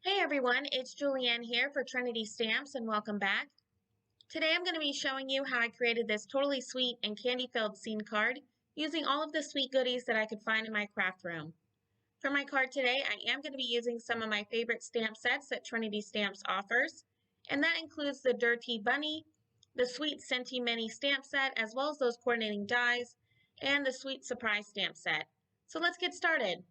Hey everyone, it's Julianne here for Trinity Stamps and welcome back. Today I'm going to be showing you how I created this totally sweet and candy-filled scene card using all of the sweet goodies that I could find in my craft room. For my card today, I am going to be using some of my favorite stamp sets that Trinity Stamps offers, and that includes the Dir-Tea Bunny, the Sweet Scenty Mini stamp set, as well as those coordinating dies, and the Sweet Surprise stamp set. So let's get started.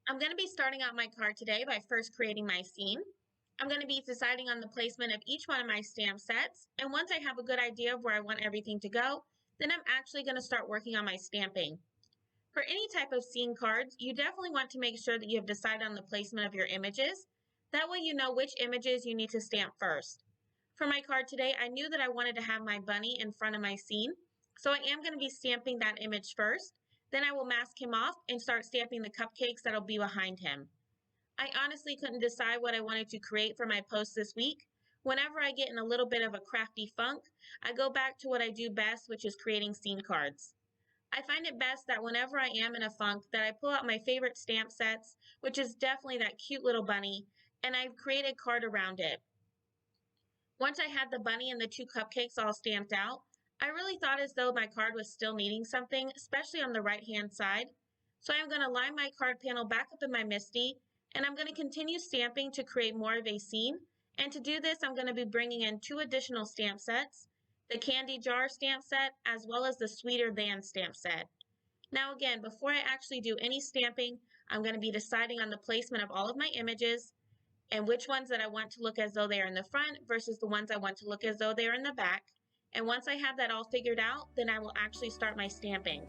I'm going to be starting out my card today by first creating my scene. I'm going to be deciding on the placement of each one of my stamp sets, and once I have a good idea of where I want everything to go, then I'm actually going to start working on my stamping. For any type of scene cards, you definitely want to make sure that you have decided on the placement of your images. That way you know which images you need to stamp first. For my card today, I knew that I wanted to have my bunny in front of my scene, so I am going to be stamping that image first. Then I will mask him off and start stamping the cupcakes that'll be behind him. I honestly couldn't decide what I wanted to create for my post this week. Whenever I get in a little bit of a crafty funk, I go back to what I do best, which is creating scene cards. I find it best that whenever I am in a funk that I pull out my favorite stamp sets, which is definitely that cute little bunny, and I create a card around it. Once I had the bunny and the two cupcakes all stamped out, I really thought as though my card was still needing something, especially on the right-hand side. So I'm going to line my card panel back up in my MISTI, and I'm going to continue stamping to create more of a scene. And to do this, I'm going to be bringing in two additional stamp sets, the Candy Jar stamp set, as well as the Sweeter Than stamp set. Now again, before I actually do any stamping, I'm going to be deciding on the placement of all of my images, and which ones that I want to look as though they are in the front versus the ones I want to look as though they are in the back. And once I have that all figured out, then I will actually start my stamping.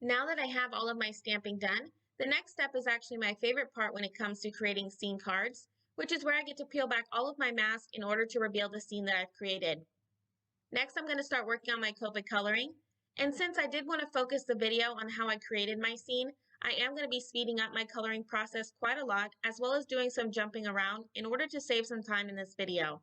Now that I have all of my stamping done, the next step is actually my favorite part when it comes to creating scene cards, which is where I get to peel back all of my mask in order to reveal the scene that I've created. Next, I'm going to start working on my COVID coloring. And since I did want to focus the video on how I created my scene, I am going to be speeding up my coloring process quite a lot, as well as doing some jumping around in order to save some time in this video.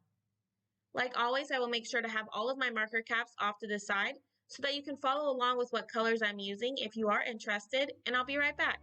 Like always, I will make sure to have all of my marker caps off to the side so that you can follow along with what colors I'm using if you are interested, and I'll be right back.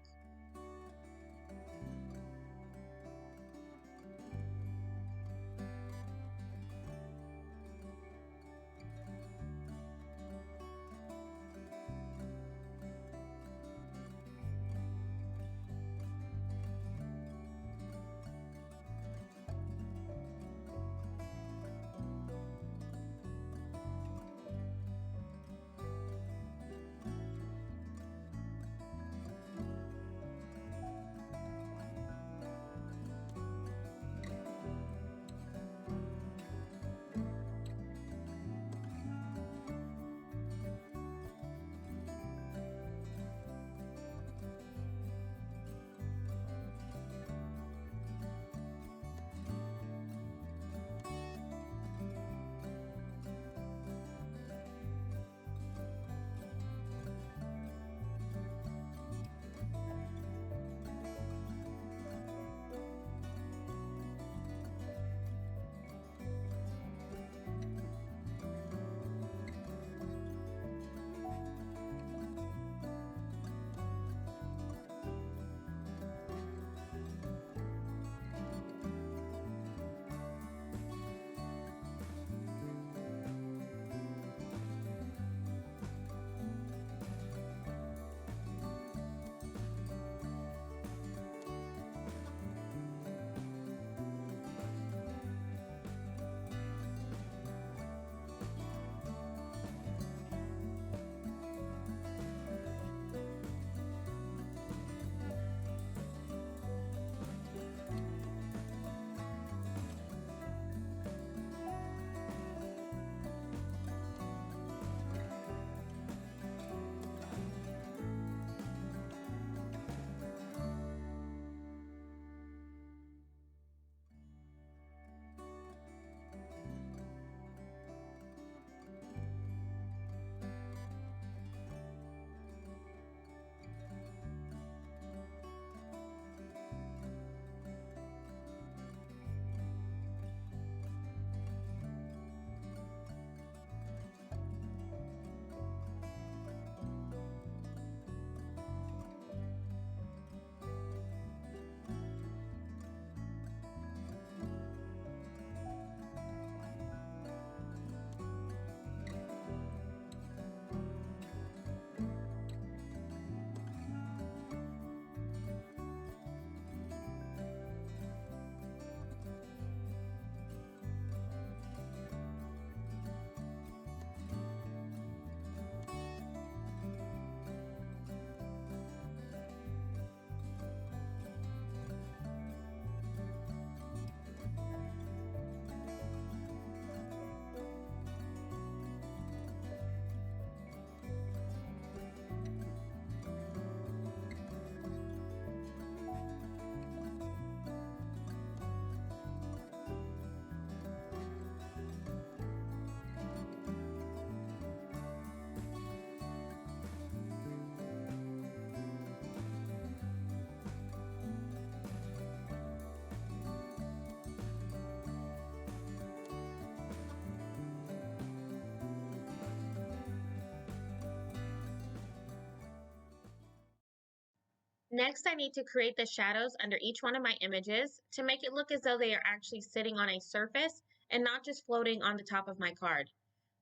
Next, I need to create the shadows under each one of my images to make it look as though they are actually sitting on a surface and not just floating on the top of my card.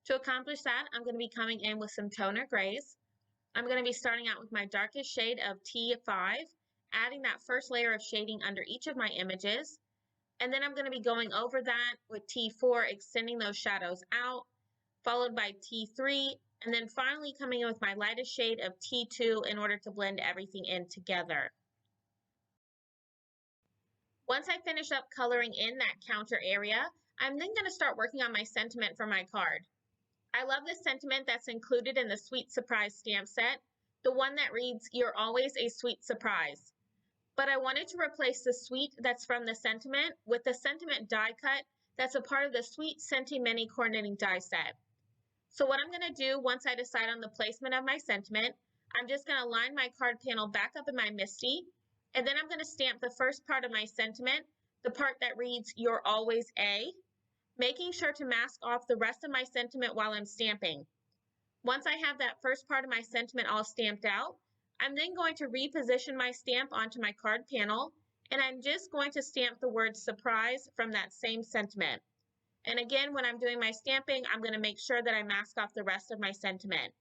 To accomplish that, I'm going to be coming in with some toner grays. I'm going to be starting out with my darkest shade of T5, adding that first layer of shading under each of my images. And then I'm going to be going over that with T4, extending those shadows out, followed by T3, and then finally coming in with my lightest shade of T2 in order to blend everything in together. Once I finish up coloring in that counter area, I'm then going to start working on my sentiment for my card. I love this sentiment that's included in the Sweet Surprise stamp set, the one that reads, "You're always a sweet surprise." But I wanted to replace the sweet that's from the sentiment with the sentiment die cut that's a part of the Sweet Senti Mini coordinating die set. So what I'm going to do once I decide on the placement of my sentiment, I'm just going to line my card panel back up in my MISTI, and then I'm going to stamp the first part of my sentiment, the part that reads, "You're always a," making sure to mask off the rest of my sentiment while I'm stamping. Once I have that first part of my sentiment all stamped out, I'm then going to reposition my stamp onto my card panel, and I'm just going to stamp the word "surprise" from that same sentiment. And again, when I'm doing my stamping, I'm going to make sure that I mask off the rest of my sentiment.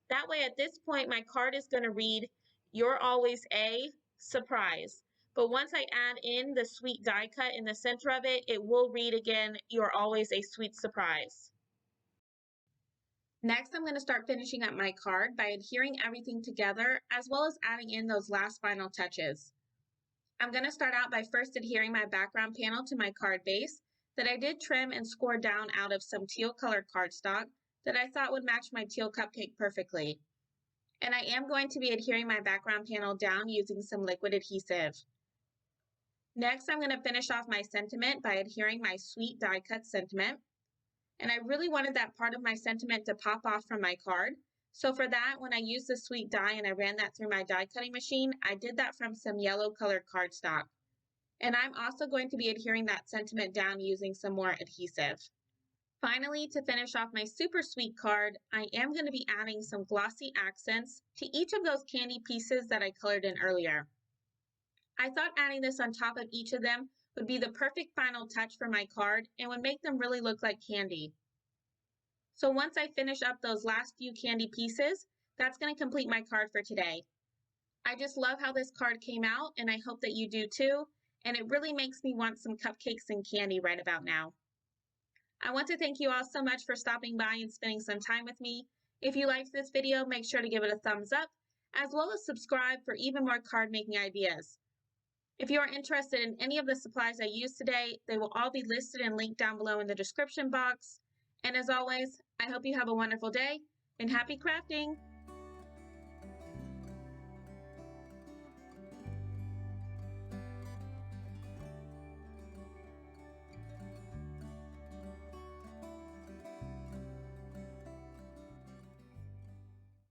That way, at this point, my card is going to read, "You're always a surprise." But once I add in the sweet die cut in the center of it, it will read again, "You're always a sweet surprise." Next, I'm going to start finishing up my card by adhering everything together, as well as adding in those last final touches. I'm going to start out by first adhering my background panel to my card base that I did trim and score down out of some teal colored cardstock that I thought would match my teal cupcake perfectly. And I am going to be adhering my background panel down using some liquid adhesive. Next, I'm going to finish off my sentiment by adhering my sweet die cut sentiment. And I really wanted that part of my sentiment to pop off from my card. So for that, when I used the sweet die and I ran that through my die cutting machine, I did that from some yellow colored cardstock. And I'm also going to be adhering that sentiment down using some more adhesive. Finally, to finish off my super sweet card, I am going to be adding some glossy accents to each of those candy pieces that I colored in earlier. I thought adding this on top of each of them would be the perfect final touch for my card and would make them really look like candy. So once I finish up those last few candy pieces, that's going to complete my card for today. I just love how this card came out, and I hope that you do too, and it really makes me want some cupcakes and candy right about now. I want to thank you all so much for stopping by and spending some time with me. If you liked this video, make sure to give it a thumbs up, as well as subscribe for even more card making ideas. If you are interested in any of the supplies I used today, they will all be listed and linked down below in the description box. And as always, I hope you have a wonderful day and happy crafting!